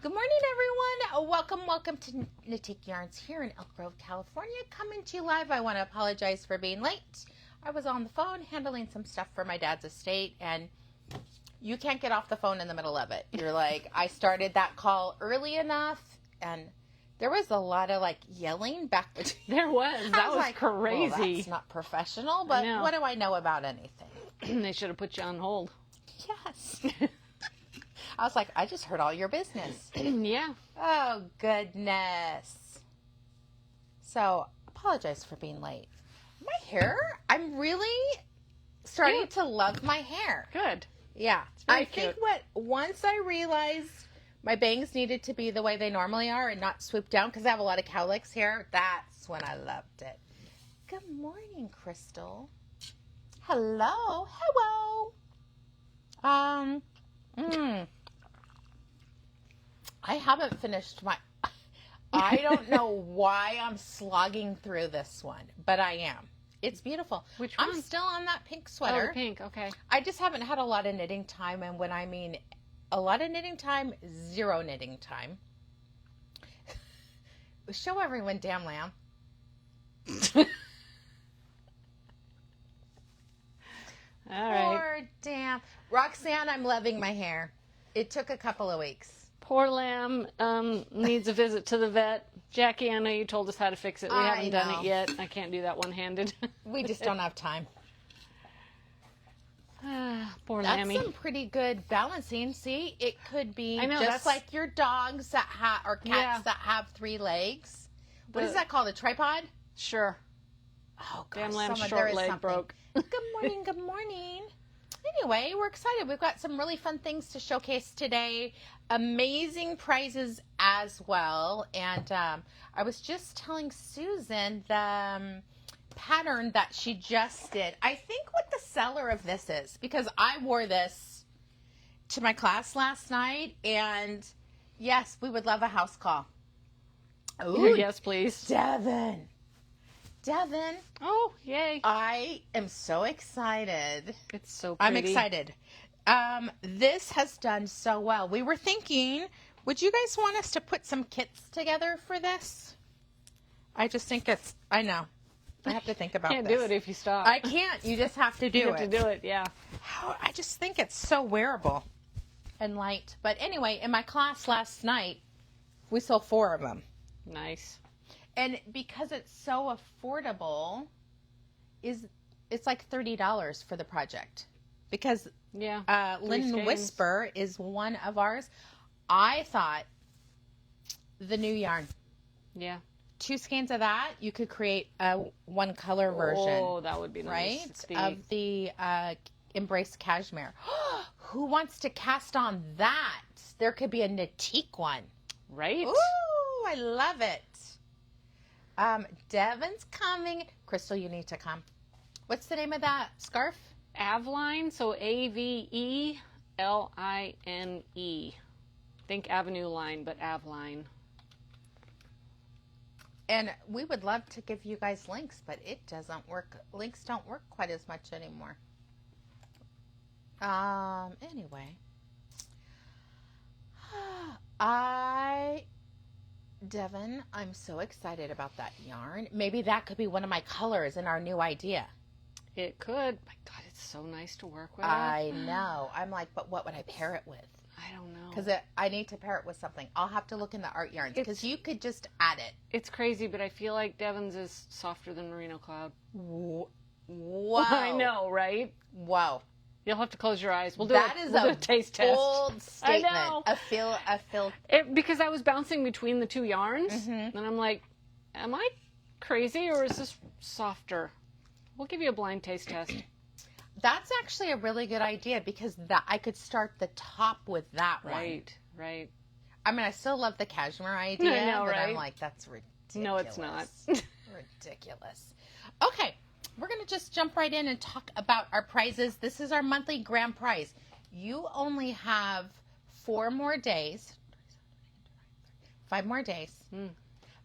Good morning, everyone. Welcome to Natique Yarns here in Elk Grove, California. Coming to you live. I want to apologize for being late. I was on the phone handling some stuff for my dad's estate, and you can't get off the phone in the middle of it. You're like, I started that call early enough, and there was a lot of yelling back between. There was. That was crazy. Well, that's not professional, but what do I know about anything? They should have put you on hold. Yes. I was like, I just heard all your business. Yeah. Oh, goodness. So, apologize for being late. My hair, I'm really starting to love my hair. Good. Yeah. I think once I realized my bangs needed to be the way they normally are and not swoop down because I have a lot of cowlicks hair, that's when I loved it. Good morning, Crystal. Hello. I haven't finished my... I don't know why I'm slogging through this one, but I am. It's beautiful. Which one? I'm still on that pink sweater. Oh, the pink. Okay. I just haven't had a lot of knitting time, and when I mean a lot of knitting time, zero knitting time. Show everyone, damn lamb. All right. Poor damn. Roxanne, I'm loving my hair. It took a couple of weeks. Poor lamb needs a visit to the vet. Jackie, I know you told us how to fix it. We haven't done it yet. I can't do that one-handed. We just don't have time. Poor That's Lammy. some pretty good balancing. See, it could be I know, just like your dogs that have, or cats that have 3 legs. What is that called? A tripod? Sure. Oh, gosh. Damn lamb's short leg broke. Good morning, good morning. Anyway, we're excited. We've got some really fun things to showcase today. Amazing prizes as well. And I was just telling Susan the pattern that she just did. I think what the seller of this is, because I wore this to my class last night, and yes, we would love a house call. Ooh, yes, please. Devin. Oh, yay. I am so excited. It's so pretty. I'm excited. This has done so well. We were thinking, would you guys want us to put some kits together for this? I just think I know. I have to think about Can't this. do it if you stop. I can't. You just have to do it. You have to do it, yeah. I just think it's so wearable and light. But anyway, in my class last night, we sold 4 of them. Nice. And because it's so affordable, it's like $30 for the project. Because Linen Whisper is one of ours. I thought the new yarn. Yeah. 2 skeins of that, you could create a 1 color version. Oh, that would be nice. Right? Of the Embrace Cashmere. Who wants to cast on that? There could be a Natique one. Right? Ooh, I love it. Devin's coming. Crystal, you need to come. What's the name of that scarf? Aveline, so Aveline. Think Avenue Line, but Aveline. And we would love to give you guys links, but it doesn't work. Links don't work quite as much anymore. Anyway. Devin, I'm so excited about that yarn. Maybe that could be one of my colors in our new idea. It could. My God, it's so nice to work with. I know. I'm like, but what would I pair it with? I don't know. Because I need to pair it with something. I'll have to look in the art yarns because you could just add it. It's crazy, but I feel like Devin's is softer than Merino Cloud. Whoa. I know, right? Whoa. You'll have to close your eyes. We'll do a a taste test. Bold statement. I know. A feel. Because I was bouncing between the 2 yarns, and I'm like, am I crazy or is this softer? We'll give you a blind taste test. That's actually a really good idea because I could start the top with that one. Right. I mean, I still love the cashmere idea, I know, but right? I'm like, that's ridiculous. No, it's not. Ridiculous. Okay, we're going to just jump right in and talk about our prizes. This is our monthly grand prize. You only have 4 more days, 5 more days.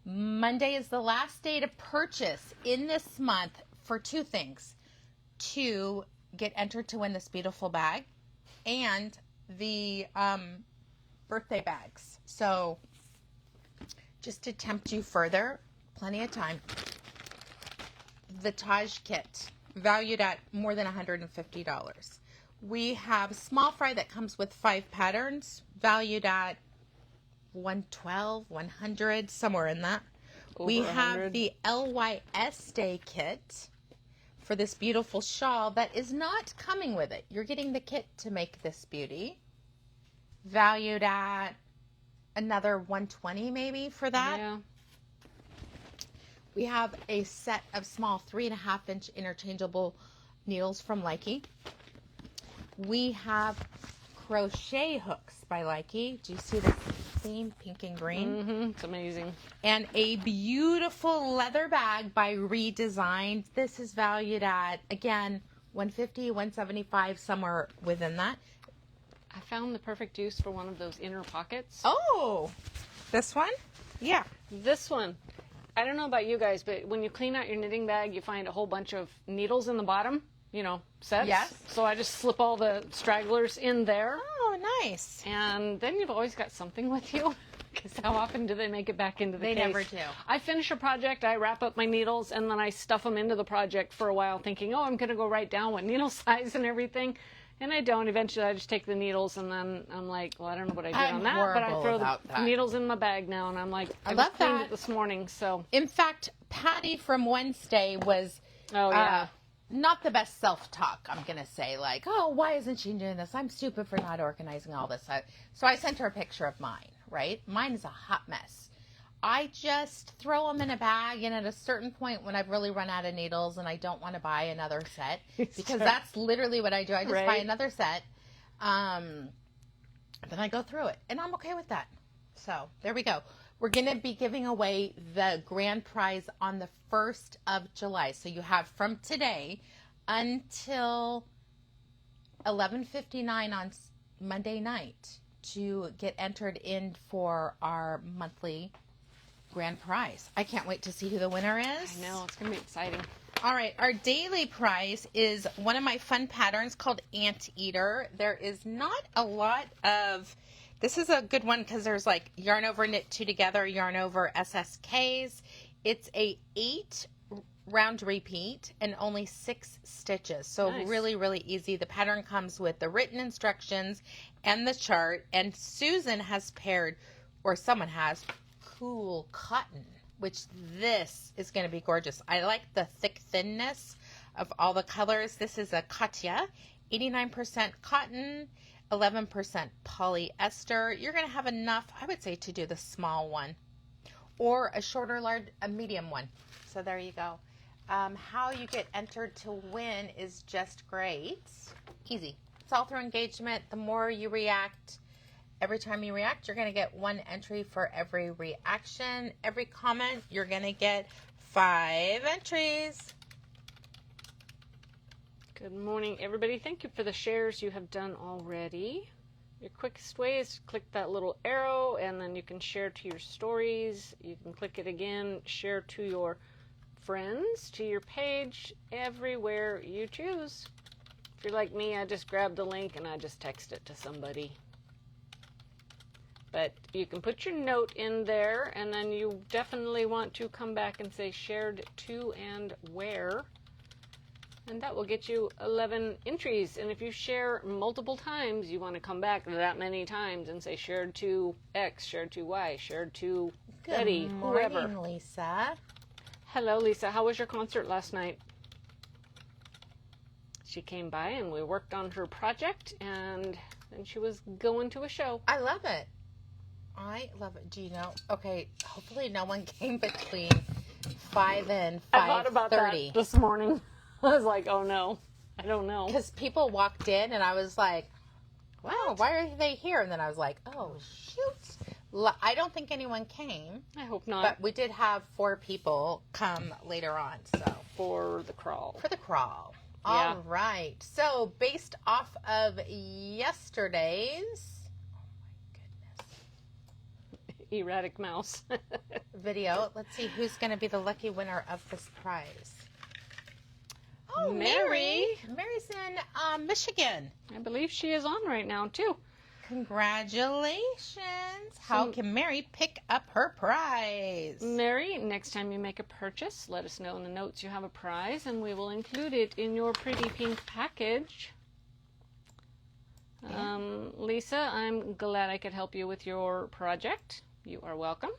Monday is the last day to purchase in this month for 2 things. To get entered to win this beautiful bag and the birthday bags. So just to tempt you further, plenty of time. The Taj kit, valued at more than $150. We have small fry that comes with 5 patterns, valued at $112, $100, somewhere in that. We have the LYS Day kit for this beautiful shawl that is not coming with it. You're getting the kit to make this beauty, valued at another $120 maybe for that. Yeah. We have a set of small 3.5-inch interchangeable needles from Likey. We have crochet hooks by Likey. Do you see the theme, pink and green? Mm-hmm. It's amazing. And a beautiful leather bag by Redesigned. This is valued at, again, $150, $175, somewhere within that. I found the perfect use for one of those inner pockets. Oh, this one? Yeah. This one. I don't know about you guys, but when you clean out your knitting bag, you find a whole bunch of needles in the bottom, sets. Yes. So I just slip all the stragglers in there. Oh, nice. And then you've always got something with you, because how often do they make it back into the case? They never do. I finish a project, I wrap up my needles, and then I stuff them into the project for a while thinking, oh, I'm going to go write down what needle size and everything. And I don't. Eventually, I just take the needles, and then I'm like, well, I don't know what I did on that, but I throw the needles in my bag now, and I'm like, I love just cleaned that. it this morning, so. In fact, Patty from Wednesday was not the best self-talk, I'm going to say. Like, oh, why isn't she doing this? I'm stupid for not organizing all this. So I sent her a picture of mine, right? Mine is a hot mess. I just throw them in a bag, and at a certain point when I've really run out of needles and I don't want to buy another set, because that's literally what I do. I just buy another set, then I go through it, and I'm okay with that. So there we go. We're going to be giving away the grand prize on the 1st of July. So you have from today until 11:59 on Monday night to get entered in for our monthly grand prize. I can't wait to see who the winner is. I know, it's going to be exciting. All right, our daily prize is one of my fun patterns called Anteater. There is not a lot of, this is a good one because there's like yarn over knit 2 together, yarn over SSKs. It's a 8 round repeat and only 6 stitches. So nice. Really, really easy. The pattern comes with the written instructions and the chart, and Susan has paired, or someone has, cool cotton, which this is going to be gorgeous. I like the thick thinness of all the colors. This is a Katya, 89% cotton, 11% polyester. You're going to have enough, I would say, to do the small one or a shorter, large, a medium one. So there you go. How you get entered to win is just great. Easy. It's all through engagement. The more you react, every time you react, you're going to get 1 entry for every reaction. Every comment, you're going to get 5 entries. Good morning, everybody. Thank you for the shares you have done already. Your quickest way is to click that little arrow, and then you can share to your stories. You can click it again, share to your friends, to your page, everywhere you choose. If you're like me, I just grab the link and I just text it to somebody. But you can put your note in there, and then you definitely want to come back and say shared to and where. And that will get you 11 entries. And if you share multiple times, you want to come back that many times and say shared to X, shared to Y, shared to Betty, whoever. Good morning, Lisa. Hello, Lisa. How was your concert last night? She came by and we worked on her project, and then she was going to a show. I love it. I love it. Do you know? Okay, hopefully no one came between 5 and 5:30. I thought about that this morning. I was like, oh no, I don't know. Because people walked in and I was like, wow, why are they here? And then I was like, oh, shoot. I don't think anyone came. I hope not. But we did have 4 people come later on. So For the crawl. For the crawl. Yeah. All right. So based off of yesterday's Erratic mouse. video, let's see who's going to be the lucky winner of this prize. Oh, Mary. Mary's in Michigan. I believe she is on right now, too. Congratulations. How can Mary pick up her prize? Mary, next time you make a purchase, let us know in the notes you have a prize, and we will include it in your pretty pink package. Lisa, I'm glad I could help you with your project. You are welcome.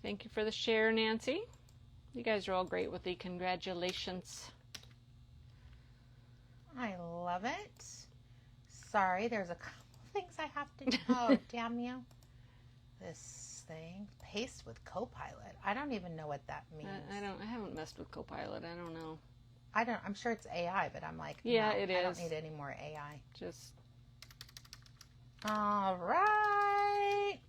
Thank you for the share, Nancy. You guys are all great with the congratulations. I love it. Sorry, there's a couple things I have to. Oh, damn you. This thing. Paste with Copilot. I don't even know what that means. I haven't messed with Copilot. I don't know. I'm sure it's AI, but I'm like, yeah, no, it is. I don't need any more AI. Just. All right.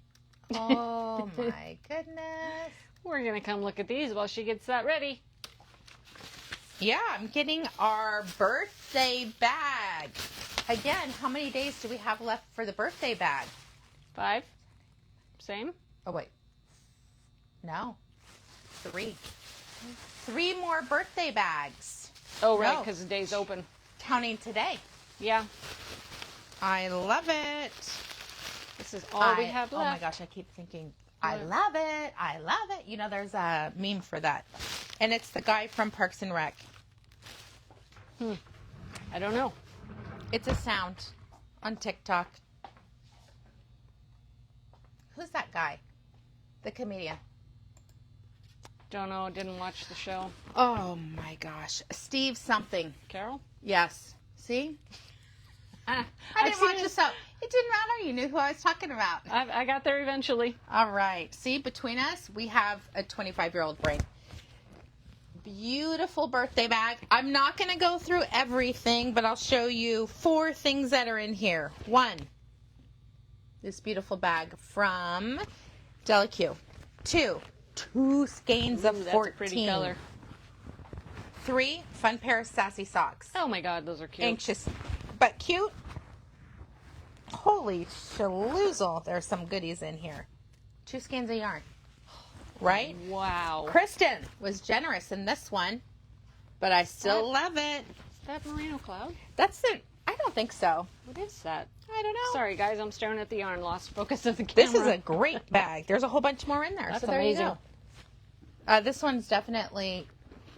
Oh my goodness. We're going to come look at these while she gets that ready. Yeah, I'm getting our birthday bag. Again, how many days do we have left for the birthday bag? 5. Same? Oh, wait. No. 3. 3 more birthday bags. Oh, right, because the day's open. Counting today. Yeah. I love it. This is all we have left. Oh my gosh, I keep thinking, I love it. I love it. You know, there's a meme for that. And it's the guy from Parks and Rec. I don't know. It's a sound on TikTok. Who's that guy? The comedian. Don't know. Didn't watch the show. Oh my gosh. Steve something. Carol? Yes. See? I didn't watch the show. It didn't matter. You knew who I was talking about. I got there eventually. All right. See, between us, we have a 25-year-old brain. Beautiful birthday bag. I'm not going to go through everything, but I'll show you 4 things that are in here. 1, this beautiful bag from Delique. 2 skeins of 14. That's a pretty color. 3, fun pair of sassy socks. Oh my God, those are cute. Anxious, but cute. Holy shaloozle. There's some goodies in here. 2 skeins of yarn. Right? Wow. Kristen was generous in this one, but I still love it. Is that merino cloud? That's it. I don't think so. What is that? I don't know. Sorry, guys. I'm staring at the yarn. Lost focus of the camera. This is a great bag. There's a whole bunch more in there. That's so there amazing. You go. This one's definitely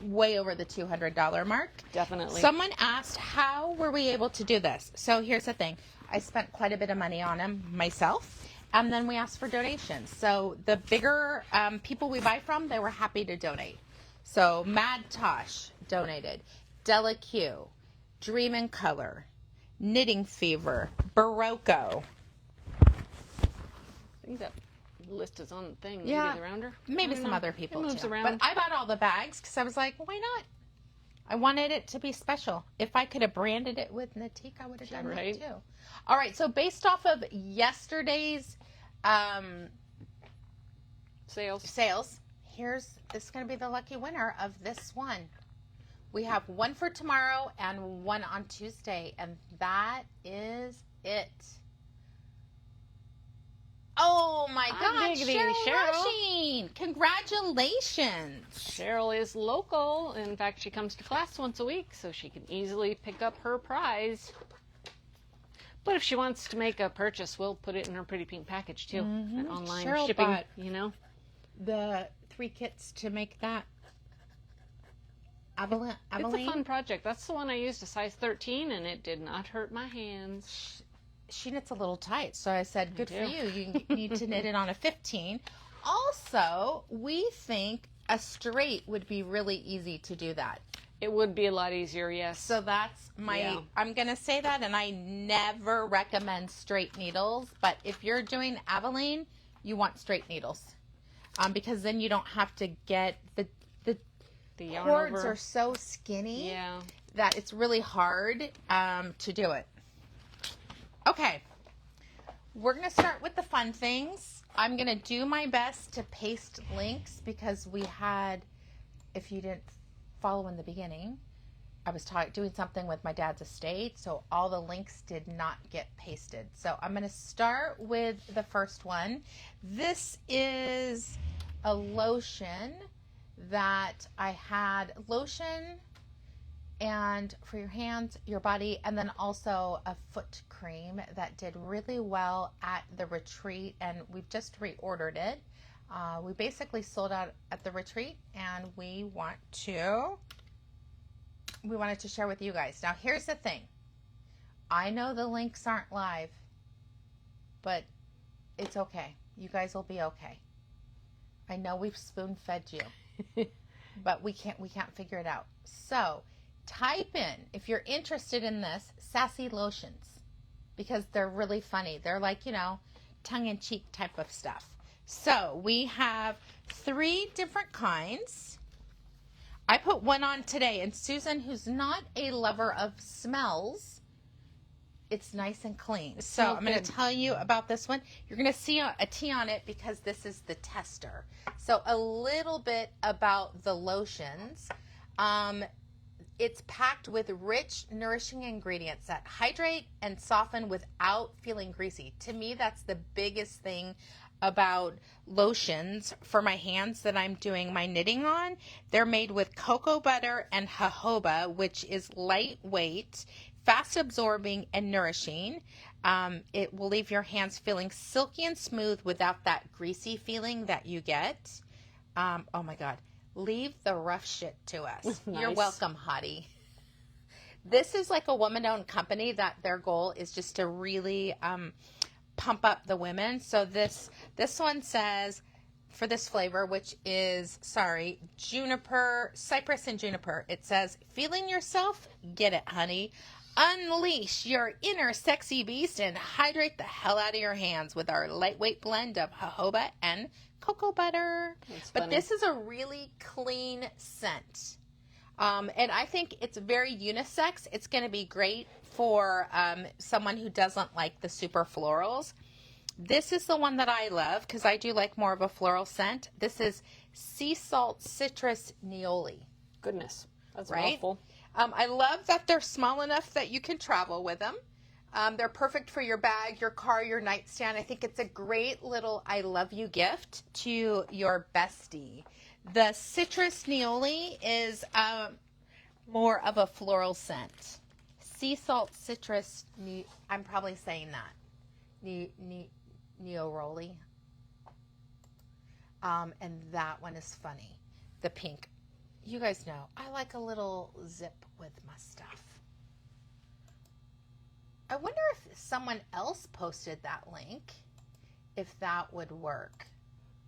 way over the $200 mark. Definitely. Someone asked, how were we able to do this? So here's the thing. I spent quite a bit of money on them myself. And then we asked for donations. So the bigger people we buy from, they were happy to donate. So Mad Tosh donated. Delique, Dream in Color, Knitting Fever, Barocco. I think that list is on the thing. Maybe Yeah, around her. maybe some other people It moves too. around. But I bought all the bags because I was like, why not? I wanted it to be special. If I could have branded it with Natique, I would have done that too. All right, so based off of yesterday's sales, this is going to be the lucky winner of this one. We have one for tomorrow and one on Tuesday, and that is it. Oh my gosh, Cheryl Rushing. Congratulations. Cheryl is local. In fact, she comes to class once a week, so she can easily pick up her prize. But if she wants to make a purchase, we'll put it in her pretty pink package too. Mm-hmm. And online Cheryl shipping, bought you know. The 3 kits to make that. It's a fun project. That's the one I used a size 13, and it did not hurt my hands. She knits a little tight, so I said, good for you. You need to knit it on a 15. Also, we think a straight would be really easy to do that. It would be a lot easier, yes. So that's I'm going to say that, and I never recommend straight needles, but if you're doing Aveline, you want straight needles. Because then you don't have to get the yarn cords over. are so skinny Yeah. that it's really hard to do it. Okay, we're going to start with the fun things. I'm going to do my best to paste links because we had, if you didn't follow in the beginning, I was doing something with my dad's estate, so all the links did not get pasted. So I'm going to start with the first one. This is a lotion that I had. Lotion and for your hands, your body, and then also a foot cream that did really well at the retreat, and we've just reordered it. We basically sold out at the retreat, and we wanted to share with you guys. Now, here's the thing. I know the links aren't live, but it's okay. You guys will be okay. I know we've spoon-fed you, but we can't figure it out. So type in, if you're interested in this, sassy lotions, because they're really funny. They're like, tongue-in-cheek type of stuff. So we have 3 different kinds. I put one on today, and Susan, who's not a lover of smells, it's nice and clean. So I'm going to tell you about this one. You're going to see a T on it because this is the tester. So a little bit about the lotions. It's packed with rich, nourishing ingredients that hydrate and soften without feeling greasy. To me, that's the biggest thing about lotions for my hands that I'm doing my knitting on. They're made with cocoa butter and jojoba, which is lightweight, fast absorbing, and nourishing. It will leave your hands feeling silky and smooth without that greasy feeling that you get. Oh my God. Leave the rough shit to us. Nice. You're welcome, hottie. This is like a woman-owned company that their goal is just to really pump up the women. So this one says, for this flavor, which is, juniper, cypress and juniper, it says, feeling yourself? Get it, honey. Unleash your inner sexy beast and hydrate the hell out of your hands with our lightweight blend of jojoba and cocoa butter. But this is a really clean scent. And I think it's very unisex. It's going to be great for someone who doesn't like the super florals. This is the one that I love because I do like more of a floral scent. This is sea salt citrus neoli. Goodness, that's right? Mouthful. I love that they're small enough that you can travel with them. They're perfect for your bag, your car, your nightstand. I think it's a great little I love you gift to your bestie. The citrus neoli is more of a floral scent. Sea salt citrus, I'm probably saying that. Neoroli. And that one is funny. The pink. You guys know, I like a little zip with my stuff. I wonder if someone else posted that link, if that would work.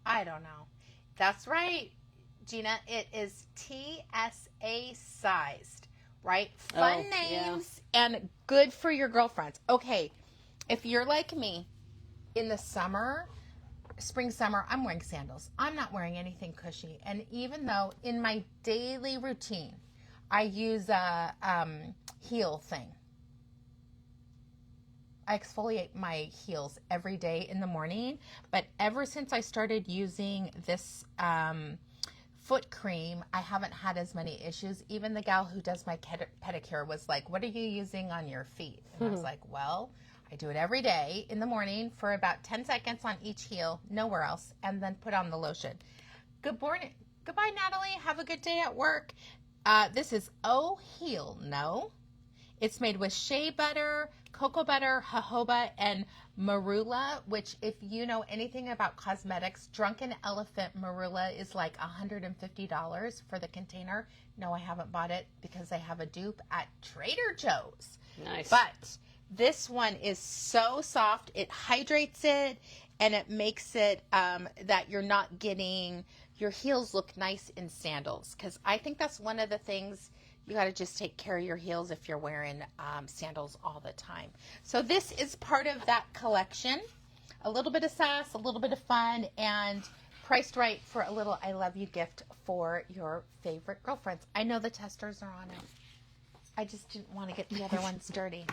I don't know. That's right, Gina. It is TSA sized, right? Fun names and good for your girlfriends. Okay, if you're like me, in the summer, spring, summer, I'm wearing sandals. I'm not wearing anything cushy. And even though in my daily routine, I use a heel thing. I exfoliate my heels every day in the morning. But ever since I started using this foot cream, I haven't had as many issues. Even the gal who does my pedicure was like, what are you using on your feet? And I was like, well, I do it every day in the morning for about 10 seconds on each heel, nowhere else, and then put on the lotion. Good morning. Goodbye, Natalie. Have a good day at work. This is Oh Heel No. It's made with shea butter, cocoa butter, jojoba, and marula, which if you know anything about cosmetics, Drunken Elephant marula is like $150 for the container. No, I haven't bought it because I have a dupe at Trader Joe's. Nice. But this one is so soft. It hydrates it, and it makes it that you're not getting your heels look nice in sandals. Because I think that's one of the things you got to just take care of your heels if you're wearing sandals all the time. So this is part of that collection. A little bit of sass, a little bit of fun, and priced right for a little I love you gift for your favorite girlfriends. I know the testers are on it. I just didn't want to get the other ones dirty.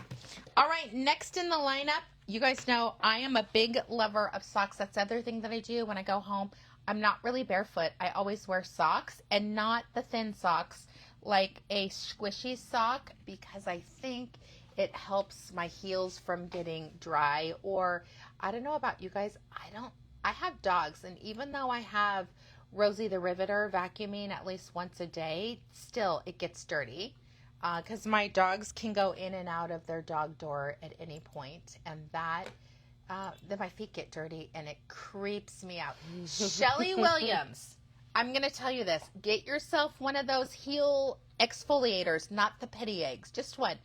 All right, next in the lineup, you guys know I am a big lover of socks. That's the other thing that I do when I go home. I'm not really barefoot. I always wear socks, and not the thin socks, like a squishy sock, because I think it helps my heels from getting dry. Or I don't know about you guys. I have dogs, and even though I have Rosie the Riveter vacuuming at least once a day, still it gets dirty. because my dogs can go in and out of their dog door at any point, and then my feet get dirty and it creeps me out. Shelly Williams, I'm going to tell you this. Get yourself one of those heel exfoliators, not the pity eggs, just one.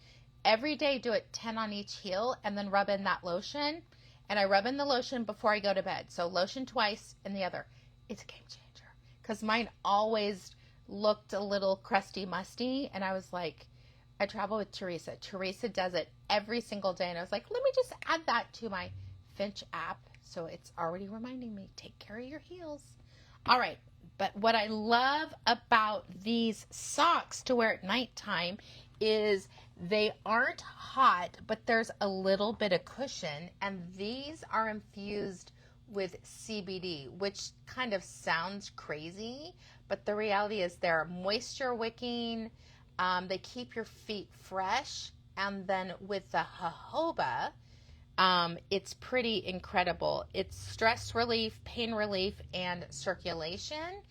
Every day do it 10 on each heel and then rub in that lotion. And I rub in the lotion before I go to bed. So lotion twice and the other. It's a game changer. Because mine always looked a little crusty, musty. And I was like, I travel with Teresa. Teresa does it every single day. And I was like, let me just add that to my Finch app. So it's already reminding me, take care of your heels. All right. But what I love about these socks to wear at nighttime is they aren't hot, but there's a little bit of cushion. And these are infused with CBD, which kind of sounds crazy. But the reality is they're moisture wicking. They keep your feet fresh. And then with the jojoba, it's pretty incredible. It's stress relief, pain relief, and circulation.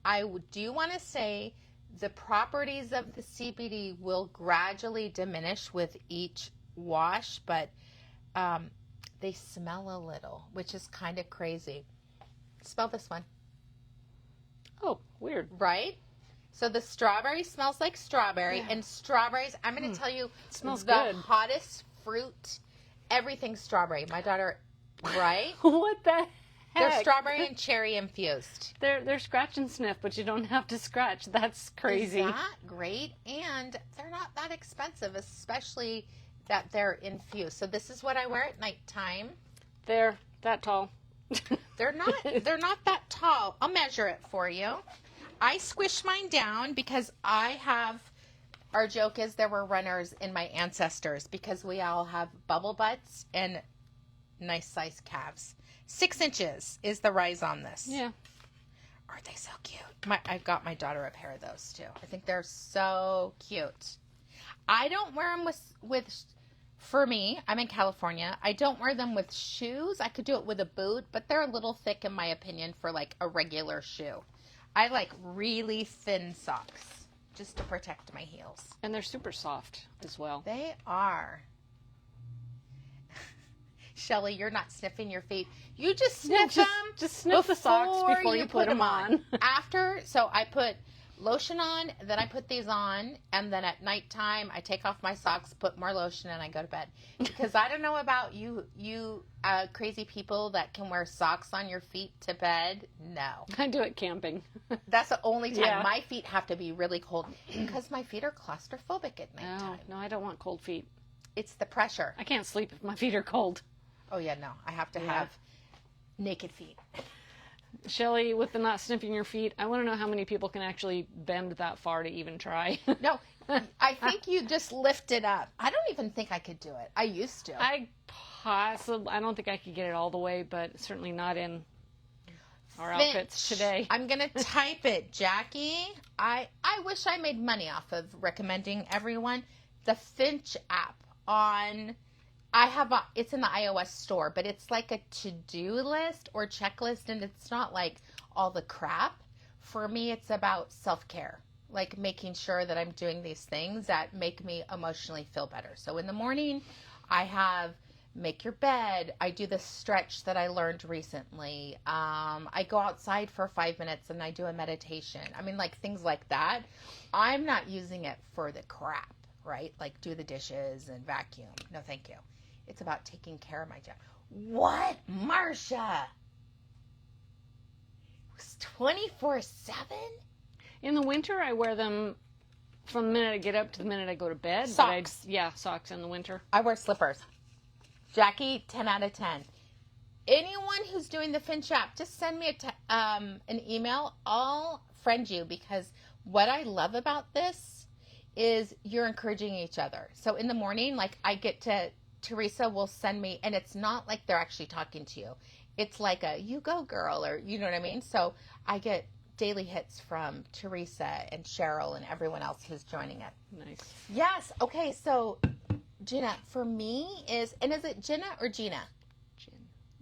I do want to say the properties of the CBD will gradually diminish with each wash, but they smell a little, which is kind of crazy. Smell this one. Oh, weird. Right? So the strawberry smells like strawberry, Yeah. and strawberries, I'm going to tell you, It smells the good. hottest fruit, everything's strawberry. My daughter, right? What the heck? They're strawberry and cherry infused. They're scratch and sniff, but you don't have to scratch. That's crazy. Is that great? And they're not that expensive, especially that they're infused. So this is what I wear at nighttime. They're that tall. They're not that tall. I'll measure it for you. I squish mine down because our joke is there were runners in my ancestors because we all have bubble butts and nice sized calves. 6 inches is the rise on this. Yeah. Aren't they so cute? I've got my daughter a pair of those too. I think they're so cute. I don't wear them with for me, I'm in California. I don't wear them with shoes. I could do it with a boot, but they're a little thick in my opinion for like a regular shoe. I like really thin socks just to protect my heels. And they're super soft as well. They are. Shelly, you're not sniffing your feet. You just sniff them. Just sniff the socks before you put them on. So I put lotion on, then I put these on, and then at nighttime I take off my socks, put more lotion, and I go to bed. Because I don't know about you crazy people that can wear socks on your feet to bed. No. I do it camping. That's the only time. Yeah. My feet have to be really cold because my feet are claustrophobic at nighttime. No, I don't want cold feet. It's the pressure. I can't sleep if my feet are cold. Oh, yeah, no. I have to have naked feet. Shelly, with the not sniffing your feet, I want to know how many people can actually bend that far to even try. No, I think you just lift it up. I don't even think I could do it. I used to. I don't think I could get it all the way, but certainly not in our outfits today. I'm going to type it, Jackie. I wish I made money off of recommending everyone the Finch app on... it's in the iOS store, but it's like a to-do list or checklist, and it's not like all the crap. For me, it's about self-care, like making sure that I'm doing these things that make me emotionally feel better. So in the morning, I have make your bed. I do the stretch that I learned recently. I go outside for 5 minutes and I do a meditation. I mean, like things like that. I'm not using it for the crap, right? Like do the dishes and vacuum. No, thank you. It's about taking care of my job. What, Marsha? It was 24/7? In the winter, I wear them from the minute I get up to the minute I go to bed. Socks. Socks in the winter. I wear slippers. Jackie, 10 out of 10. Anyone who's doing the Finch app, just send me an email. I'll friend you because what I love about this is you're encouraging each other. So in the morning, like Teresa will send me, and it's not like they're actually talking to you. It's like a, you go girl, or you know what I mean? So I get daily hits from Teresa and Cheryl and everyone else who's joining it. Nice. Yes. Okay. So Jenna, for me is it Jenna or Gina?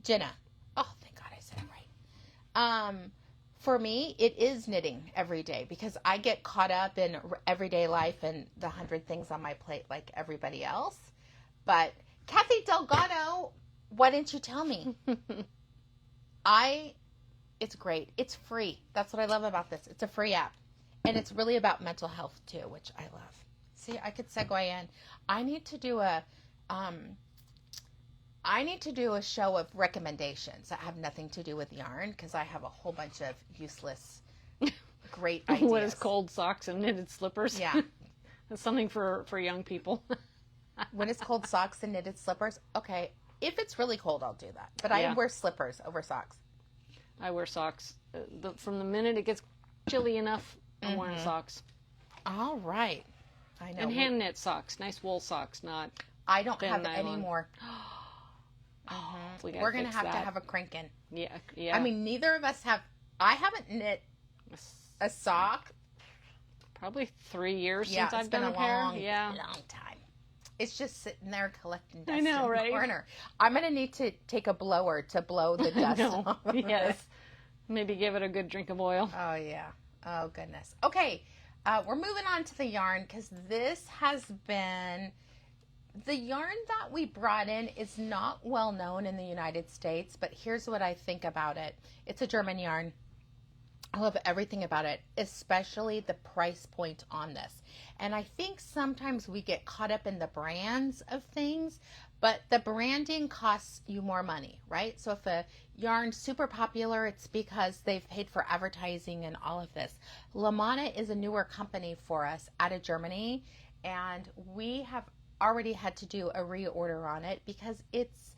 Jenna. Oh, thank God I said it right. For me, it is knitting every day because I get caught up in everyday life and the 100 things on my plate like everybody else. But Kathy Delgado, why didn't you tell me? It's great. It's free. That's what I love about this. It's a free app. And it's really about mental health too, which I love. See, I could segue in. I need to do a show of recommendations that have nothing to do with yarn because I have a whole bunch of useless, great ideas. What is cold socks and knitted slippers? Yeah. That's something for young people. When it's cold socks and knitted slippers, okay. If it's really cold, I'll do that. But I wear slippers over socks. I wear socks. From the minute it gets chilly enough, I'm wearing socks. All right. I know. And hand knit socks. Nice wool socks, not I don't have nylon. any more. We're going to have a crank-in. Yeah. I mean, neither of us have. I haven't knit a sock. Probably 3 years since I've done a pair. Long time. It's just sitting there collecting dust I know, in right? the corner. I'm going to need to take a blower to blow the dust off of Yes. it. Maybe give it a good drink of oil. Oh, yeah. Oh, goodness. Okay. We're moving on to the yarn because this has been... The yarn that we brought in is not well known in the United States, but here's what I think about it. It's a German yarn. I love everything about it, especially the price point on this. And I think sometimes we get caught up in the brands of things, but the branding costs you more money, right? So if a yarn's super popular, it's because they've paid for advertising and all of this. Lamana is a newer company for us out of Germany, and we have already had to do a reorder on it because it's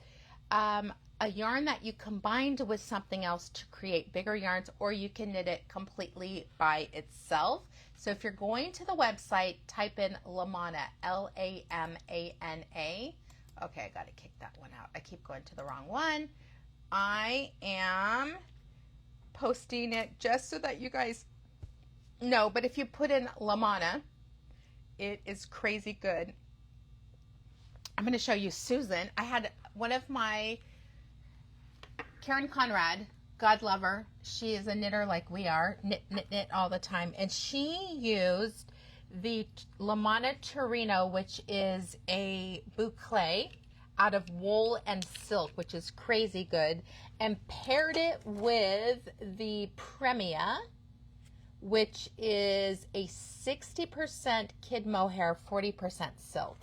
a yarn that you combined with something else to create bigger yarns, or you can knit it completely by itself. So if you're going to the website, type in Lamana, Lamana. Okay, I got to kick that one out. I keep going to the wrong one. I am posting it just so that you guys know, but if you put in Lamana, it is crazy good. I'm going to show you Susan. I had one of my, Karen Conrad, God love her. She is a knitter like we are, knit all the time. And she used the Lamana Torino, which is a bouclé out of wool and silk, which is crazy good, and paired it with the Premia, which is a 60% kid mohair, 40% silk.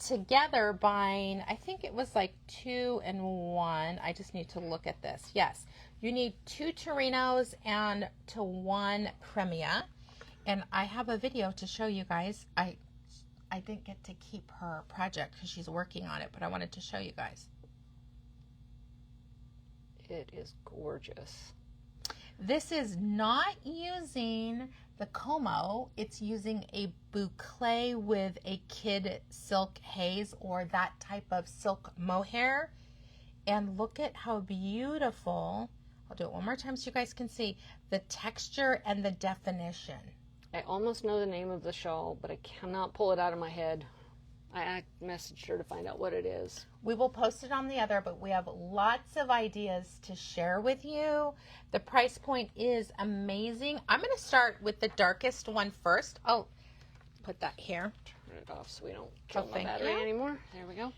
Together buying, I think it was like 2 and 1. I just need to look at this. Yes, you need 2 Torinos and to 1 Premia. And I have a video to show you guys. I didn't get to keep her project because she's working on it, but I wanted to show you guys. It is gorgeous. This is not using the Como. It's using a bouclé with a kid silk haze or that type of silk mohair. And look at how beautiful. I'll do it one more time so you guys can see the texture and the definition. I almost know the name of the shawl, but I cannot pull it out of my head. I messaged her to find out what it is. We will post it on the other, but we have lots of ideas to share with you. The price point is amazing. I'm going to start with the darkest one first. I'll put that here. Turn it off so we don't kill my battery anymore. There we go.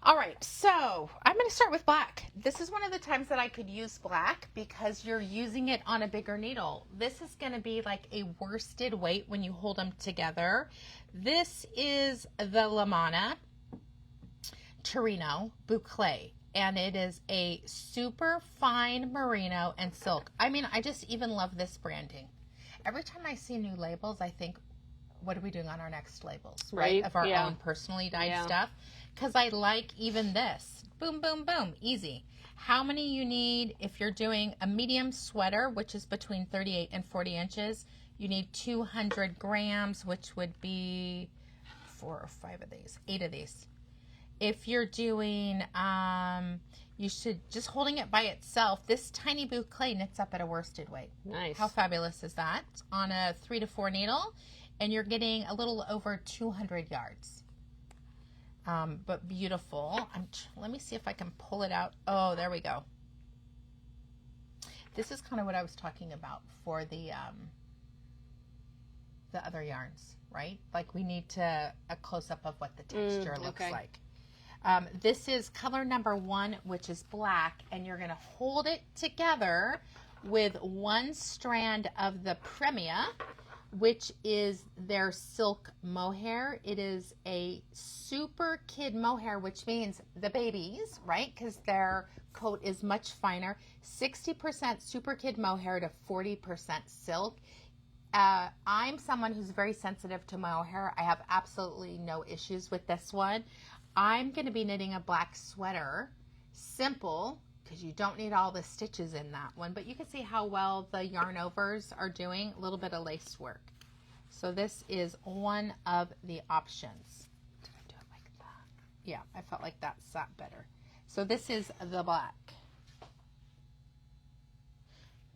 All right, so I'm going to start with black. This is one of the times that I could use black because you're using it on a bigger needle. This is going to be like a worsted weight when you hold them together. This is the Lamana Torino bouclé, and it is a super fine merino and silk. I mean, I just even love this branding. Every time I see new labels, I think, what are we doing on our next labels, right? Of our own personally dyed stuff. Because I like even this. Boom, boom, boom. Easy. How many you need if you're doing a medium sweater, which is between 38 and 40 inches, you need 200 grams, which would be 4 or 5 of these, 8 of these. If you're doing, you should, just holding it by itself, this tiny bouclé knits up at a worsted weight. Nice. How fabulous is that? On a 3 to 4 needle, and you're getting a little over 200 yards. But beautiful. Let me see if I can pull it out. Oh, there we go. This is kind of what I was talking about for the other yarns, right? Like we need a close-up of what the texture looks like. This is color number 1, which is black, and you're going to hold it together with one strand of the Premia, which is their silk mohair. It is a super kid mohair, which means the babies, right? Because their coat is much finer. 60% super kid mohair to 40% silk. I'm someone who's very sensitive to mohair. I have absolutely no issues with this one. I'm going to be knitting a black sweater, simple, because you don't need all the stitches in that one, but you can see how well the yarn overs are doing, a little bit of lace work. So this is one of the options. Did I do it like that? Yeah, I felt like that sat better. So this is the black.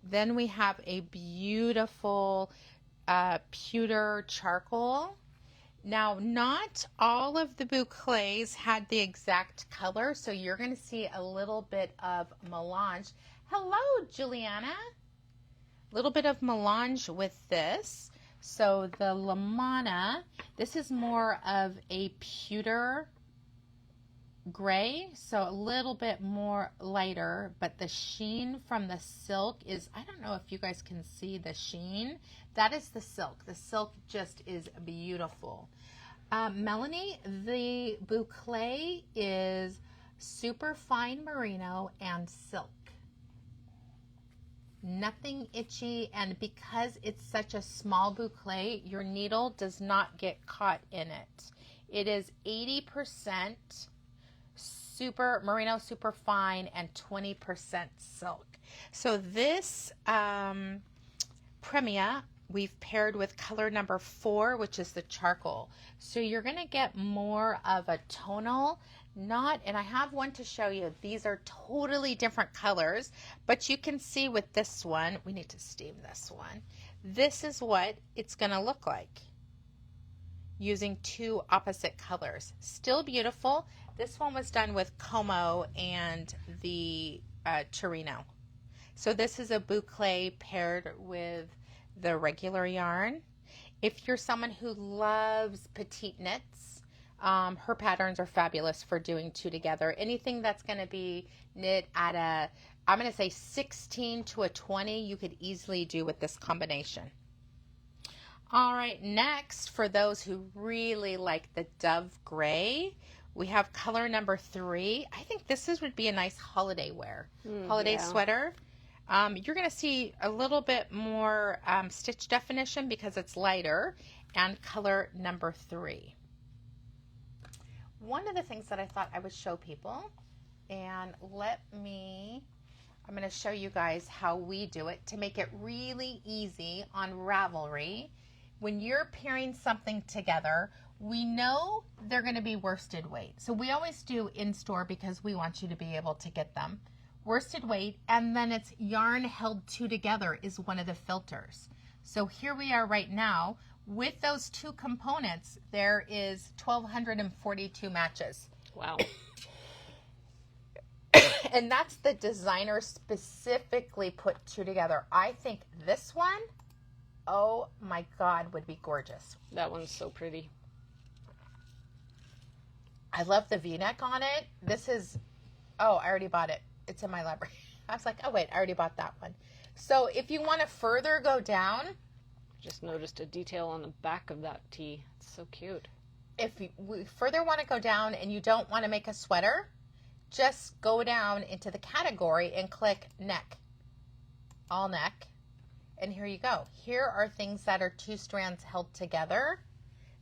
Then we have a beautiful pewter charcoal. Now, not all of the bouclés had the exact color, so you're going to see a little bit of melange. Hello, Juliana. A little bit of melange with this. So the Lamana, this is more of a pewter gray, so a little bit more lighter, but the sheen from the silk is, I don't know if you guys can see the sheen. That is the silk. The silk just is beautiful. Melanie, the bouclé is super fine merino and silk. Nothing itchy, and because it's such a small bouclé, your needle does not get caught in it. It is 80% super merino super fine and 20% silk. So this Premia we've paired with color number 4, which is the charcoal. So you're going to get more of a tonal, and I have one to show you. These are totally different colors, but you can see with this one, we need to steam this one. This is what it's going to look like using 2 opposite colors. Still beautiful. This one was done with Como and the Torino. So this is a bouclé paired with the regular yarn. If you're someone who loves petite knits, her patterns are fabulous for doing 2 together. Anything that's going to be knit at I'm going to say 16 to a 20, you could easily do with this combination. All right, next, for those who really like the dove gray, we have color number 3. I think would be a nice holiday wear, holiday sweater. You're going to see a little bit more stitch definition because it's lighter, and color number 3. One of the things that I thought I would show people, and I'm going to show you guys how we do it to make it really easy on Ravelry. When you're pairing something together, we know they're going to be worsted weight. So we always do in store because we want you to be able to get them. Worsted weight, and then it's yarn held 2 together is one of the filters. So here we are right now with those 2 components. There is 1,242 matches. Wow. And that's the designer specifically put 2 together. I think this one, oh my God, would be gorgeous. That one's so pretty. I love the V-neck on it. This is, oh, I already bought it. It's in my library. I was like, oh wait, I already bought that one. So if you want to further go down. Just noticed a detail on the back of that tee. It's so cute. If we further want to go down and you don't want to make a sweater, just go down into the category and click neck. All neck. And here you go. Here are things that are 2 strands held together.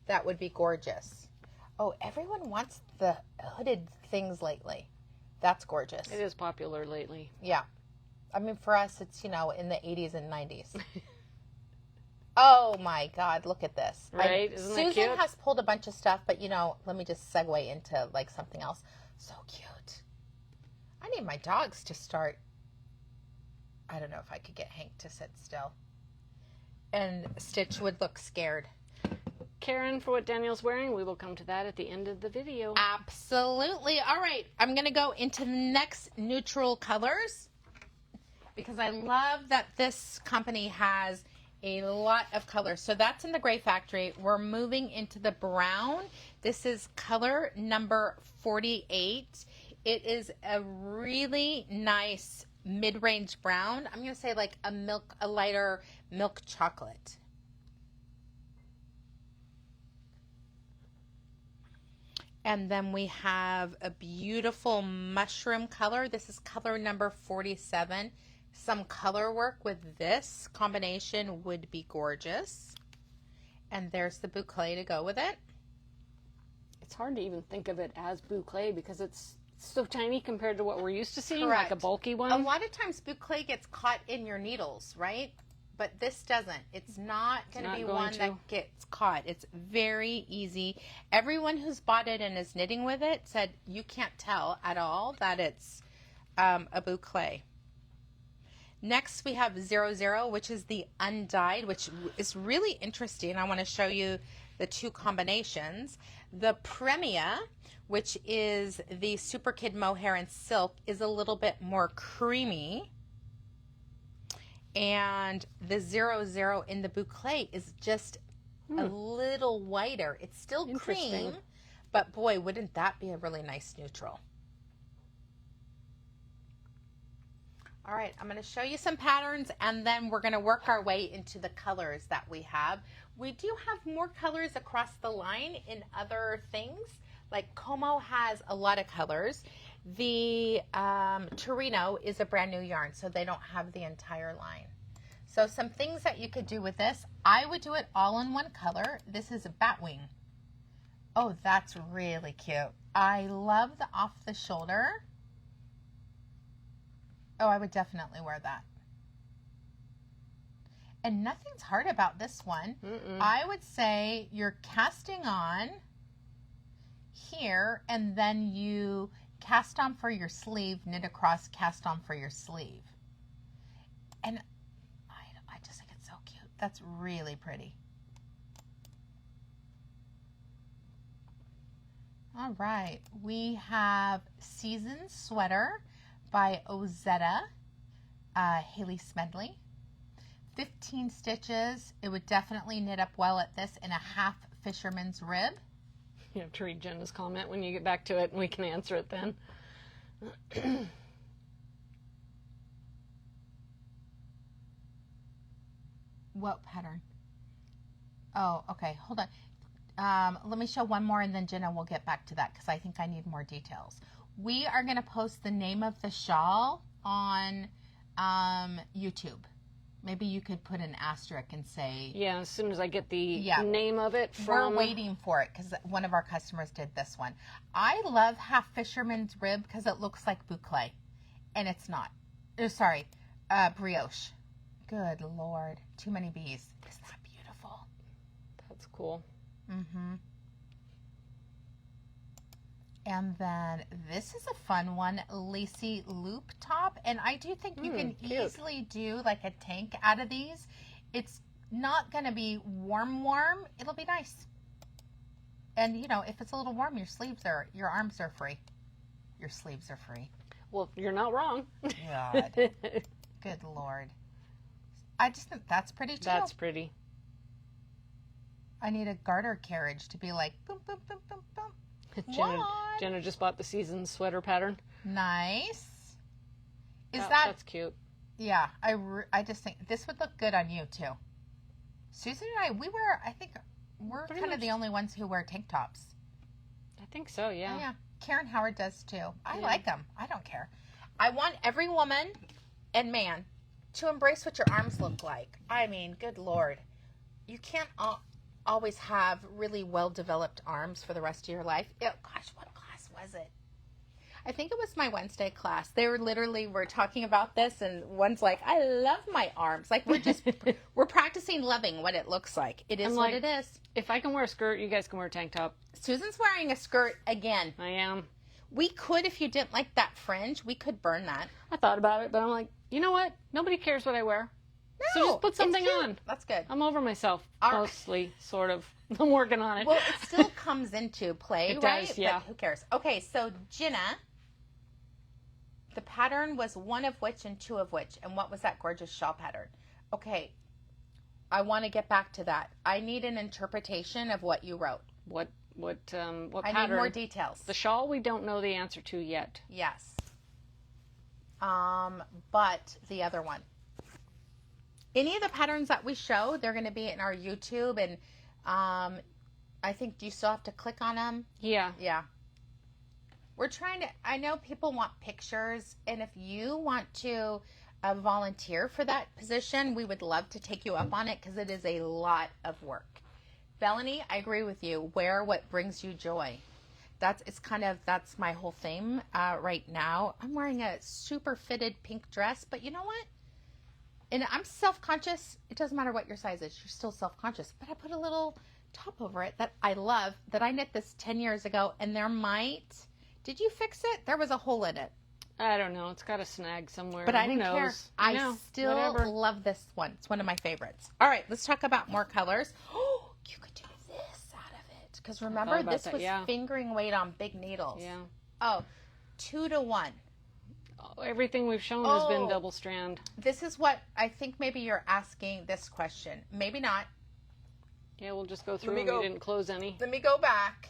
That would be gorgeous. Oh, everyone wants the hooded things lately. That's gorgeous. It is popular lately. Yeah. I mean, for us, it's, in the 80s and 90s. Oh, my God. Look at this. Right? Isn't that cute? Susan has pulled a bunch of stuff, but, let me just segue into, something else. So cute. I need my dogs to start. I don't know if I could get Hank to sit still. And Stitch would look scared. Karen, for what Danielle's wearing, we will come to that at the end of the video. Absolutely. All right. I'm going to go into the next neutral colors. because I love that this company has a lot of colors. So that's in the Gray Factory. We're moving into the brown. This is color number 48. It is a really nice mid-range brown. I'm going to say like a lighter milk chocolate. And then we have a beautiful mushroom color. This is color number 47. Some color work with this combination would be gorgeous. And there's the bouclé to go with it. It's hard to even think of it as bouclé because it's so tiny compared to what we're used to seeing, Correct. like a bulky one. A lot of times bouclé gets caught in your needles, right? But this doesn't. It's not going to be one that gets caught. It's very easy. Everyone who's bought it and is knitting with it said you can't tell at all that it's a bouclé. Next we have 00, which is the undyed, which is really interesting. I want to show you the two combinations. The Premia, which is the Super Kid mohair and silk, is a little bit more creamy. And the 00 in the bouclé is just a little whiter. It's still cream, but boy, wouldn't that be a really nice neutral. All right, I'm going to show you some patterns, and then we're going to work our way into the colors that we have. We do have more colors across the line in other things. Like Como has a lot of colors. The Torino is a brand new yarn, so they don't have the entire line. So some things that you could do with this, I would do it all in one color. This is a Batwing. Oh, that's really cute. I love the off the shoulder. Oh, I would definitely wear that. And nothing's hard about this one. I would say you're casting on here, and then you cast on for your sleeve, knit across, cast on for your sleeve. And I just think it's so cute. That's really pretty. All right, we have Season Sweater by Ozetta, Haley Smedley. 15 stitches. It would definitely knit up well at this in a half fisherman's rib. You have to read Jenna's comment when you get back to it, and we can answer it then. What pattern? Oh, okay. Hold on. Let me show one more, and then Jenna will get back to that because I think I need more details. We are going to post the name of the shawl on YouTube. Maybe you could put an asterisk and say... Yeah, as soon as I get the name of it from... We're waiting for it because one of our customers did this one. I love half fisherman's rib because it looks like bouclé, and it's not. Oh, sorry, brioche. Good Lord. Too many bees. Isn't that beautiful? That's cool. Mm-hmm. And then this is a fun one, lacy loop top. And I do think you can easily do like a tank out of these. It's not going to be warm. It'll be nice. And, you know, if it's a little warm, your arms are free. Your sleeves are free. Well, you're not wrong. God. Good Lord. I just think that's pretty too. That's pretty. I need a garter carriage to be like boom, boom, boom, boom, boom. Jenna just bought the Season Sweater pattern. Nice. That's cute. Yeah, I just think this would look good on you too. Susan and I think we're kind of the only ones who wear tank tops. I think so, yeah. Oh, yeah. Karen Howard does too. I like them. I don't care. I want every woman and man to embrace what your arms look like. I mean, good Lord. You can't always have really well-developed arms for the rest of your life. Gosh, what class was it? I think it was my Wednesday class. They were talking about this, and one's like, I love my arms. Like, we're practicing loving what it looks like. It is what it is. If I can wear a skirt, you guys can wear a tank top. Susan's wearing a skirt again. I am. We could, if you didn't like that fringe, we could burn that. I thought about it, but I'm like, you know what? Nobody cares what I wear. No, so just put something on. That's good. I'm over myself, mostly, sort of. I'm working on it. Well, it still comes into play, it right? Does, yeah. But who cares? Okay, so Jenna, the pattern was one of which and two of which, and what was that gorgeous shawl pattern? Okay, I want to get back to that. I need an interpretation of what you wrote. What pattern? I need more details. The shawl we don't know the answer to yet. Yes. But the other one. Any of the patterns that we show, they're going to be in our YouTube, and I think, do you still have to click on them? Yeah. Yeah. We're trying to, I know people want pictures, and if you want to volunteer for that position, we would love to take you up on it because it is a lot of work. Bellany, I agree with you. Wear what brings you joy. That's my whole theme right now. I'm wearing a super fitted pink dress, but you know what? And I'm self-conscious. It doesn't matter what your size is. You're still self-conscious. But I put a little top over it that I love, that I knit this 10 years ago, and did you fix it? There was a hole in it. I don't know. It's got a snag somewhere. But I didn't care. I still love this one. It's one of my favorites. All right, let's talk about more colors. Oh, you could do this out of it. Because remember, this was fingering weight on big needles. Yeah. Oh, 2-to-1. Everything we've shown has been double strand. This is what I think maybe you're asking this question. Maybe not. Yeah, we'll just go through. You didn't close any. Let me go back.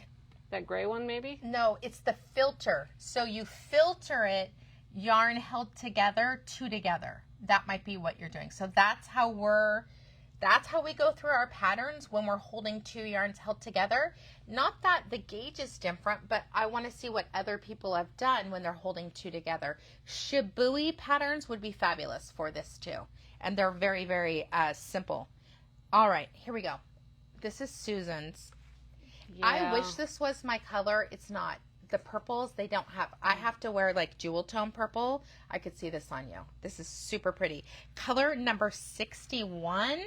That gray one, maybe? No, it's the filter. So you filter it, yarn held together, two together. That might be what you're doing. So that's how we go through our patterns when we're holding two yarns held together. Not that the gauge is different, but I want to see what other people have done when they're holding two together. Shibui patterns would be fabulous for this too. And they're very, very simple. All right, here we go. This is Susan's. Yeah. I wish this was my color. It's not. The purples, they don't have. I have to wear like jewel tone purple. I could see this on you. This is super pretty. Color number 61.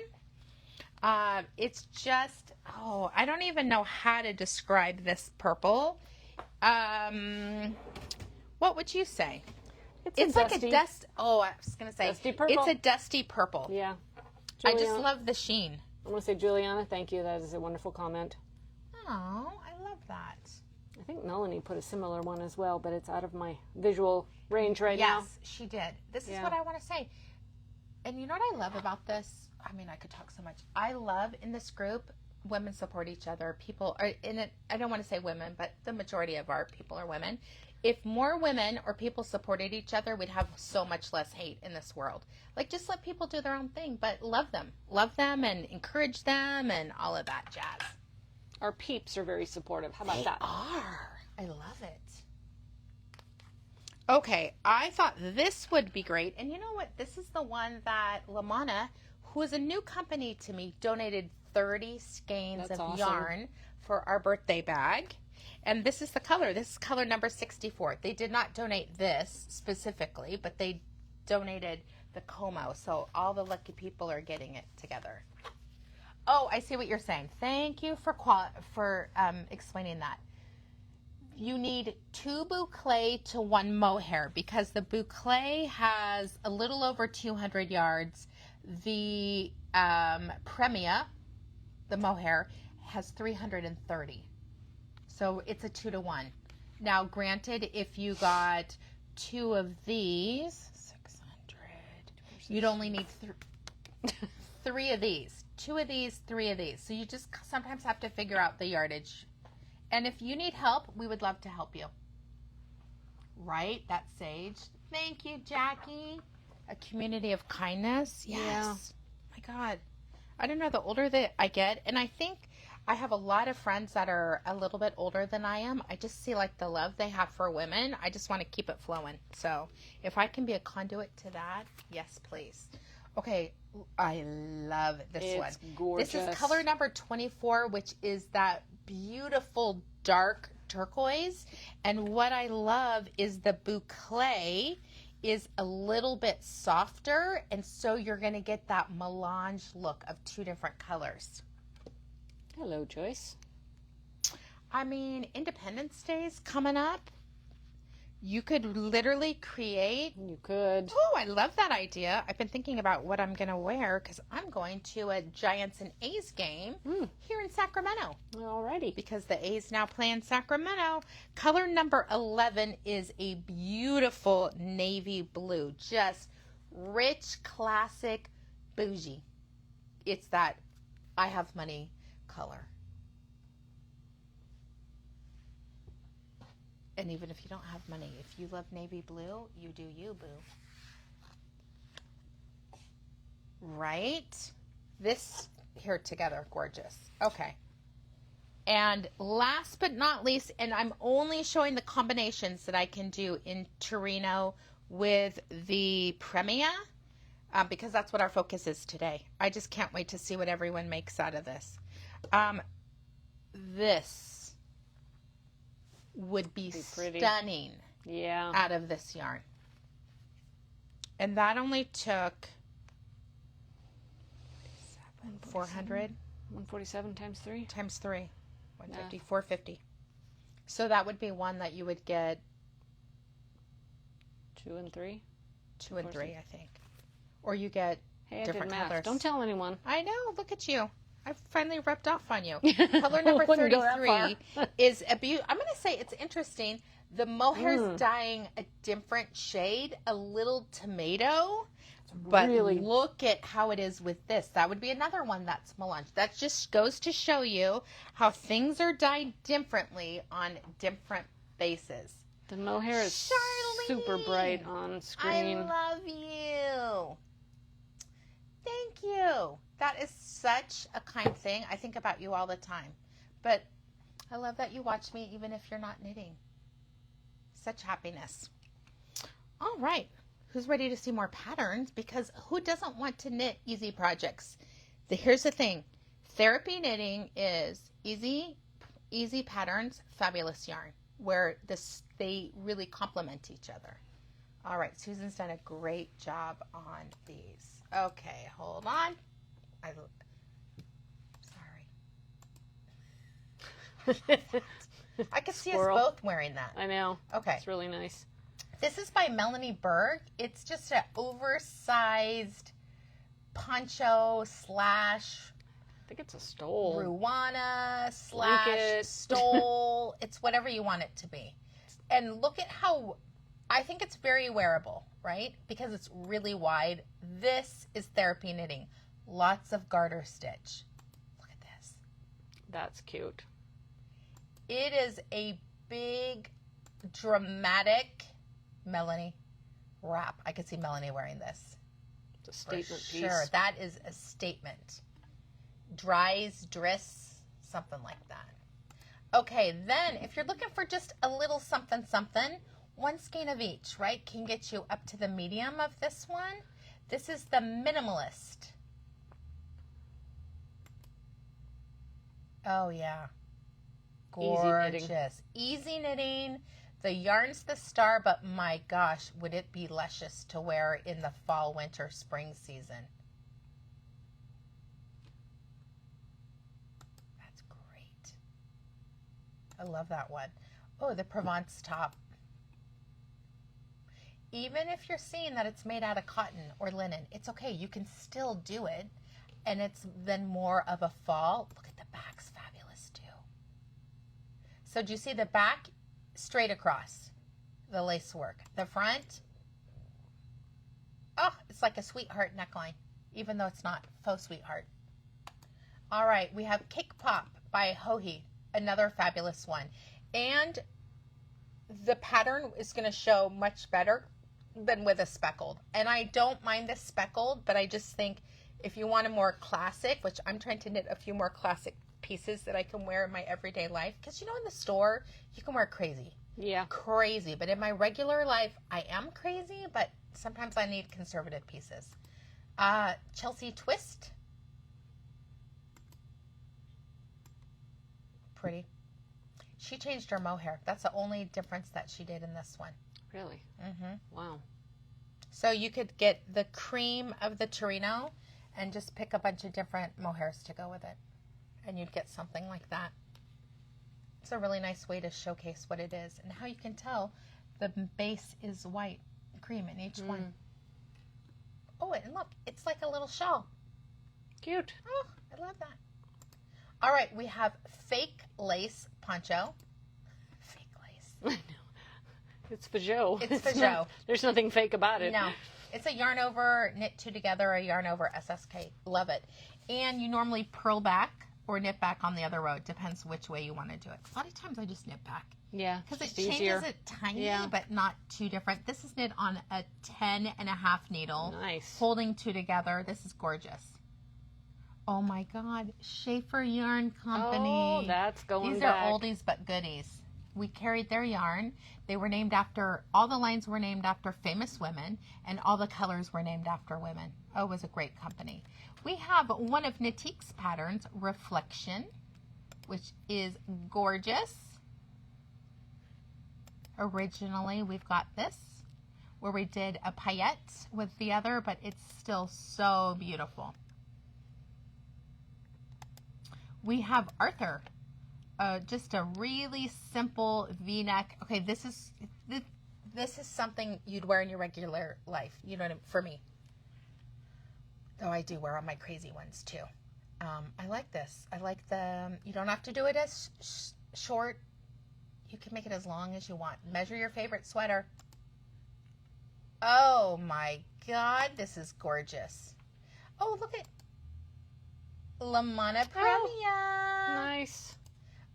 It's just, I don't even know how to describe this purple. What would you say? It's like a dust. Oh, I was going to say. Dusty purple. It's a dusty purple. Yeah. Juliana, I just love the sheen. I want to say, Juliana, thank you. That is a wonderful comment. Oh, I love that. I think Melanie put a similar one as well, but it's out of my visual range right now. Yes, she did. This is what I want to say. And you know what I love about this? I mean, I could talk so much. I love in this group, women support each other. People are in it. I don't want to say women, but the majority of our people are women. If more women or people supported each other, we'd have so much less hate in this world. Like, just let people do their own thing, but love them and encourage them and all of that jazz. Our peeps are very supportive. How about they that? Are. I love it. Okay, I thought this would be great. And you know what? This is the one that Lamana, who is a new company to me, donated 30 skeins of yarn for our birthday bag. And this is the color. This is color number 64. They did not donate this specifically, but they donated the Como. So all the lucky people are getting it together. Oh, I see what you're saying. Thank you for explaining that. You need 2 bouclé to 1 mohair because the bouclé has a little over 200 yards. The Premia, the mohair, has 330. So it's a 2-to-1. Now, granted, if you got 2 of these, 600, you'd only need 3 of these. 2 of these, 3 of these. So you just sometimes have to figure out the yardage. And if you need help, we would love to help you. Right? That's Sage. Thank you, Jackie. A community of kindness. Yes. Yeah. My God. I don't know, the older that I get, and I think I have a lot of friends that are a little bit older than I am. I just see like the love they have for women. I just want to keep it flowing. So if I can be a conduit to that, yes, please. Okay, I love this one. It's gorgeous. This is color number 24, which is that beautiful dark turquoise. And what I love is the bouclé is a little bit softer, and so you're going to get that melange look of 2 different colors. Hello, Joyce. I mean, Independence Day is coming up. You could literally create. You could. Oh, I love that idea. I've been thinking about what I'm going to wear because I'm going to a Giants and A's game here in Sacramento. Alrighty. Because the A's now play in Sacramento. Color number 11 is a beautiful navy blue. Just rich, classic, bougie. It's that I have money color. And even if you don't have money, if you love navy blue, you do you, boo. Right? This here together, gorgeous. Okay. And last but not least, and I'm only showing the combinations that I can do in Torino with the Premia, because that's what our focus is today. I just can't wait to see what everyone makes out of this. This would be stunning out of this yarn. And that only took 400. 147 times 3? Times 3. 150, yeah. 450. So that would be one that you would get 2 and 3? 2 and 3, I think. Or you get different colors. Don't tell anyone. I know. Look at you. I finally rubbed off on you. Color number 33 is a beauty. I'm going to say it's interesting. The mohair's dyeing a different shade, a little tomato. But really, look at how it is with this. That would be another one that's melange. That just goes to show you how things are dyed differently on different faces. The mohair is super bright on screen. I love you. Thank you. That is such a kind thing. I think about you all the time. But I love that you watch me even if you're not knitting. Such happiness. All right. Who's ready to see more patterns? Because who doesn't want to knit easy projects? Here's the thing. Therapy knitting is easy patterns, fabulous yarn, where they really complement each other. All right, Susan's done a great job on these. Okay, hold on. Sorry. I could see us both wearing that. I know. Okay. It's really nice. This is by Melanie Berg. It's just an oversized poncho slash... I think it's a stole. Ruana slash stole. It's whatever you want it to be. And look at how... I think it's very wearable, right? Because it's really wide. This is therapy knitting. Lots of garter stitch. Look at this. That's cute. It is a big, dramatic Melanie wrap. I could see Melanie wearing this. It's a statement piece. Sure, that is a statement. Dries, dress, something like that. Okay, then if you're looking for just a little something, one skein of each, right, can get you up to the medium of this one. This is the minimalist. Oh, yeah. Gorgeous. Easy knitting. The yarn's the star, but my gosh, would it be luscious to wear in the fall, winter, spring season. That's great. I love that one. Oh, the Provence top. Even if you're seeing that it's made out of cotton or linen, it's okay. You can still do it. And it's then more of a fall. Look at the back's fabulous too. So do you see the back? Straight across the lace work. The front, oh, it's like a sweetheart neckline, even though it's not faux sweetheart. All right, we have Cake Pop by Hohi, another fabulous one. And the pattern is going to show much better than with a speckled. And I don't mind the speckled, but I just think if you want a more classic, which I'm trying to knit a few more classic pieces that I can wear in my everyday life, because in the store you can wear crazy. Yeah, crazy. But in my regular life I am crazy, but sometimes I need conservative pieces. Chelsea Twist, pretty. She changed her mohair. That's the only difference that she did in this one. Really? Wow. So you could get the cream of the Torino and just pick a bunch of different mohairs to go with it, and you'd get something like that. It's a really nice way to showcase what it is and how you can tell The base is white, cream in each one. Oh, and look, it's like a little shell. Cute. Oh, I love that. All right, we have fake lace poncho. Fake lace. I know. It's Fajot. It's Fajot. There's nothing fake about it. No. It's a yarn over knit two together, a yarn over SSK. Love it. And you normally purl back or knit back on the other row. It depends which way you want to do it. A lot of times I just knit back. Yeah. Because it easier. changes it tiny, but not too different. This is knit on a 10.5 needle. Nice. Holding two together. This is gorgeous. Oh my God. Schaefer Yarn Company. Oh, that's going These back. are oldies but goodies. We carried their yarn. They were named after, all the lines were named after famous women, and all the colors were named after women. Oh, it was a great company. We have one of Nitique's patterns, Reflection, which is gorgeous. Originally, we've got this, where we did a paillette with the other, but it's still so beautiful. We have Arthur. Just a really simple V-neck. Okay, this is something you'd wear in your regular life. You know what I mean? For me. Though I do wear all my crazy ones too. I like this. I like the, you don't have to do it as short. You can make it as long as you want. Measure your favorite sweater. Oh my God, this is gorgeous. Oh, look at La Mana Premia. Nice.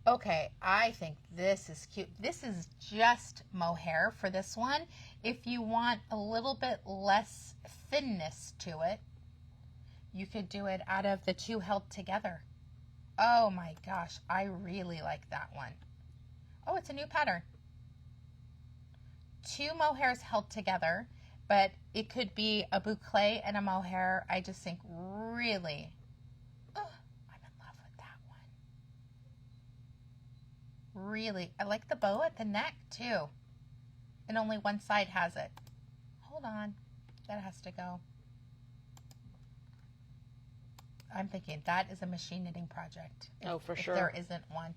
Okay, I think this is cute. This is just mohair for this one. If you want a little bit less thinness to it, you could do it out of the two held together. Oh my gosh, I really like that one. Oh, it's a new pattern. Two mohairs held together, but it could be a bouclé and a mohair. I just think really, I'm in love with that one. Really, I like the bow at the neck too. And only one side has it. Hold on, that has to go. I'm thinking that is a machine knitting project. For sure. If there isn't one.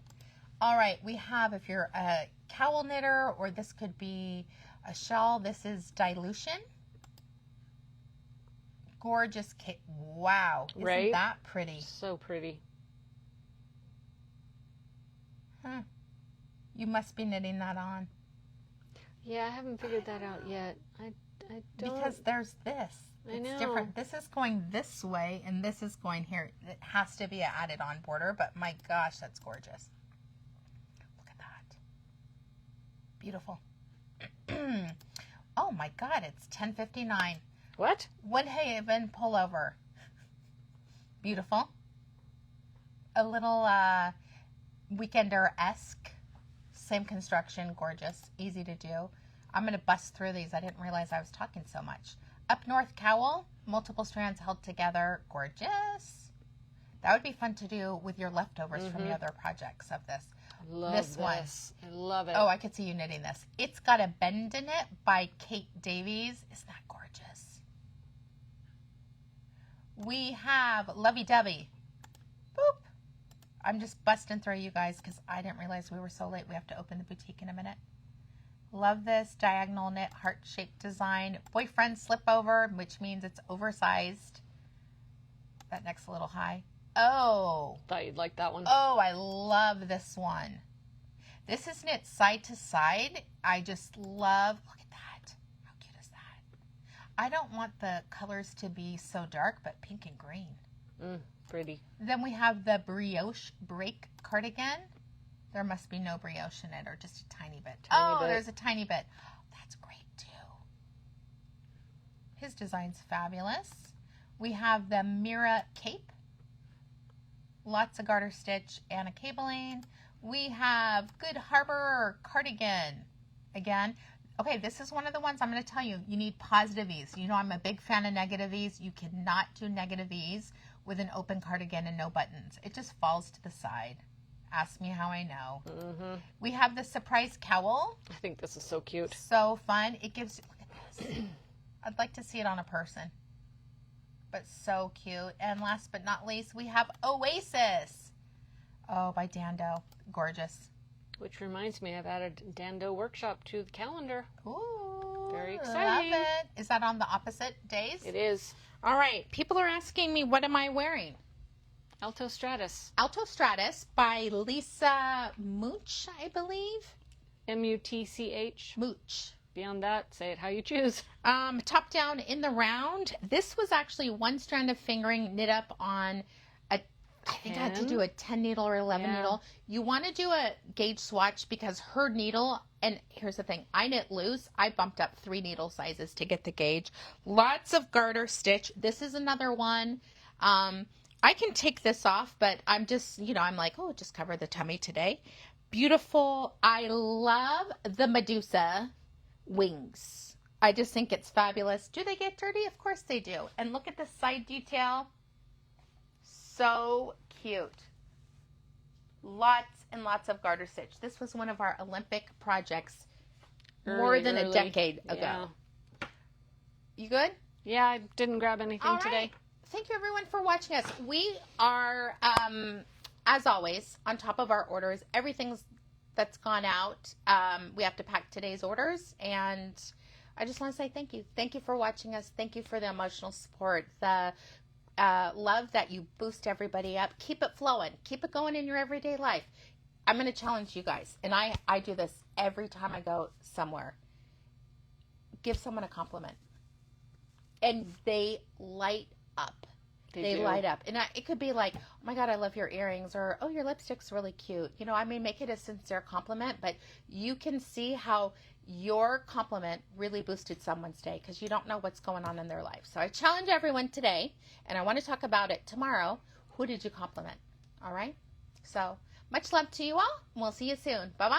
All right, we have, if you're a cowl knitter, or this could be a shawl, this is Dilution. Gorgeous kit. Wow. Right? Isn't that pretty? So pretty. Huh. You must be knitting that on. Yeah, I haven't figured that out yet. I don't. Because there's this. I know. It's different. This is going this way, and this is going here. It has to be an added on border, but my gosh, that's gorgeous. Look at that. Beautiful. Oh my God, it's $10.59. What? Woodhaven pullover. Beautiful. A little weekender-esque. Same construction, gorgeous, easy to do. I'm going to bust through these. I didn't realize I was talking so much. Up North cowl, multiple strands held together, gorgeous. That would be fun to do with your leftovers from the other projects of this. Love this one. I love it. Oh, I could see you knitting this. It's got a bend in it by Kate Davies. Isn't that gorgeous? We have Lovey Dovey. Boop. I'm just busting through you guys because I didn't realize we were so late. We have to open the boutique in a minute. Love this diagonal knit heart-shaped design. Boyfriend slip over, which means it's oversized. That neck's a little high. Oh. Thought you'd like that one. Oh, I love this one. This is knit side to side. I just love, look at that. How cute is that? I don't want the colors to be so dark, but pink and green. Pretty. Then we have the brioche break cardigan. There must be no brioche in it, or just a tiny bit. Tiny bit. There's a tiny bit. That's great too. His design's fabulous. We have the Mira cape. Lots of garter stitch and a cabling. We have Good Harbor cardigan. Again, okay, this is one of the ones I'm going to tell you. You need positive ease. You know I'm a big fan of negative ease. You cannot do negative ease with an open cardigan and no buttons. It just falls to the side. Ask me how I know. We have the surprise cowl. I think this is so cute. So fun. It gives, look at this. I'd like to see it on a person. But so cute. And last but not least, we have Oasis. Oh, by Dando. Gorgeous. Which reminds me, I've added Dando workshop to the calendar. Ooh, Very exciting. love it. Is that on the opposite days? It is. All right. People are asking me, what am I wearing? Alto Stratus. Alto Stratus by Lisa Mooch, I believe. Mutch. Mooch. Beyond that, say it how you choose. Top down in the round. This was actually one strand of fingering knit up on I think I had to do a 10 needle or 11 needle. You want to do a gauge swatch because her needle, and here's the thing, I knit loose. I bumped up 3 needle sizes to get the gauge. Lots of garter stitch. This is another one. I can take this off, but I'm just, I'm like, oh, just cover the tummy today. Beautiful. I love the Medusa wings. I just think it's fabulous. Do they get dirty? Of course they do. And look at the side detail. So cute. Lots and lots of garter stitch. This was one of our Olympic projects more than a decade ago. Yeah. You good? Yeah, I didn't grab anything today. Thank you everyone for watching us. We are, as always, on top of our orders. Everything's that's gone out. We have to pack today's orders, and I just want to say thank you. Thank you for watching us. Thank you for the emotional support, the love that you boost everybody up. Keep it flowing. Keep it going in your everyday life. I'm going to challenge you guys, and I do this every time I go somewhere. Give someone a compliment, and they light up. They light up. And it could be like, oh my God, I love your earrings, or oh, your lipstick's really cute. I may make it a sincere compliment, but you can see how your compliment really boosted someone's day because you don't know what's going on in their life. So I challenge everyone today, and I want to talk about it tomorrow. Who did you compliment? All right? So much love to you all, and we'll see you soon. Bye-bye.